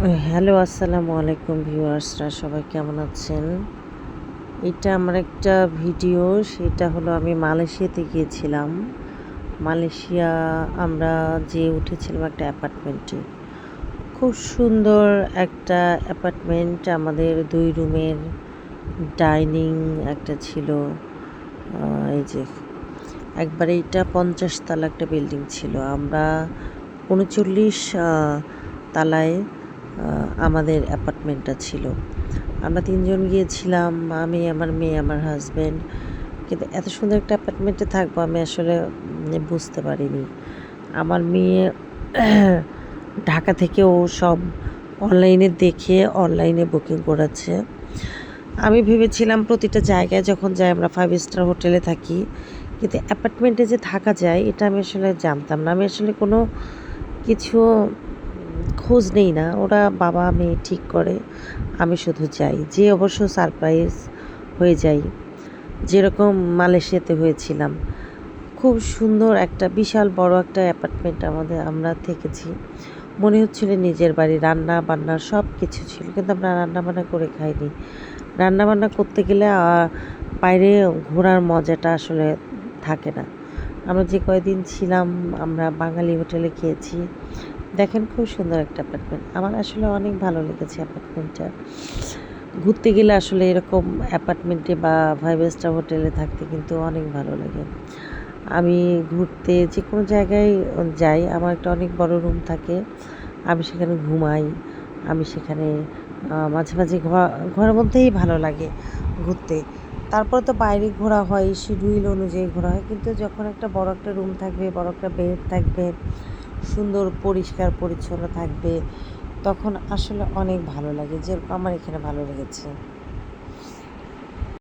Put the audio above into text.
Hello, আসসালামু আলাইকুম ভিউয়ার্সরা, সবাই কেমন আছেন? এটা আমার একটা ভিডিও। সেটা হলো আমি মালয়েশিয়াতে গিয়েছিলাম। মালয়েশিয়া আমরা যেয়ে উঠেছিলাম একটা অ্যাপার্টমেন্টে। খুব সুন্দর একটা অ্যাপার্টমেন্ট। আমাদের ২ রুমের ডাইনিং একটা ছিল। এই যে একবারে এটা ৫০ তলা একটা বিল্ডিং ছিল। আমরা ৩৯ তালায় আমাদের অ্যাপার্টমেন্টটা ছিল। আমরা ৩ জন গিয়েছিলাম, আমি, আমার মেয়ে, আমার হাসব্যান্ড। কিন্তু এত সুন্দর একটা অ্যাপার্টমেন্টে থাকবো আমি আসলে বুঝতে পারিনি। আমার মেয়ে ঢাকা থেকে ও সব অনলাইনে দেখে অনলাইনে বুকিং করেছে। আমি ভেবেছিলাম প্রতিটা জায়গায় যখন যাই আমরা 5 স্টার হোটেলে থাকি, কিন্তু অ্যাপার্টমেন্টে যে থাকা যায় এটা আমি আসলে জানতাম না। আমি আসলে কোনো কিছু খোঁজ নেই না। ওরা বাবা মেয়ে ঠিক করে, আমি শুধু যাই। যেয়ে অবশ্য সারপ্রাইজ হয়ে যাই, যেরকম মালয়েশিয়াতে হয়েছিলাম। খুব সুন্দর একটা বিশাল বড় একটা অ্যাপার্টমেন্ট আমরা থেকেছি। মনে হচ্ছিল নিজের বাড়ি, রান্না-বান্না সব কিছু ছিল। কিন্তু আমরা রান্নাবান্না করে খাইনি। রান্নাবান্না করতে গেলে বাইরে ঘোরার মজাটা আসলে থাকে না। আমরা যে কয়দিন ছিলাম আমরা বাঙালি হোটেলে খেয়েছি। দেখেন খুব সুন্দর একটা অ্যাপার্টমেন্ট। আমার আসলে অনেক ভালো লেগেছে অ্যাপার্টমেন্টটা। ঘুরতে গেলে আসলে এরকম অ্যাপার্টমেন্টে বা 5 স্টার হোটেলে থাকতে কিন্তু অনেক ভালো লাগে। আমি ঘুরতে যে কোনো জায়গায় যাই, আমার একটা অনেক বড় রুম থাকে। আমি সেখানে ঘুমাই। আমি সেখানে মাঝে, মাঝে ঘরের মধ্যেই ভালো লাগে ঘুরতে। তারপরে তো বাইরে ঘোরা হয়, শিডিউল অনুযায়ী ঘোরা হয়। কিন্তু যখন একটা বড় একটা রুম থাকবে, বড় একটা বেড থাকবে, সুন্দর পরিষ্কার পরিচ্ছন্ন থাকবে, তখন আসলে অনেক ভালো লাগে। যেরকম আমার এখানে ভালো লেগেছে।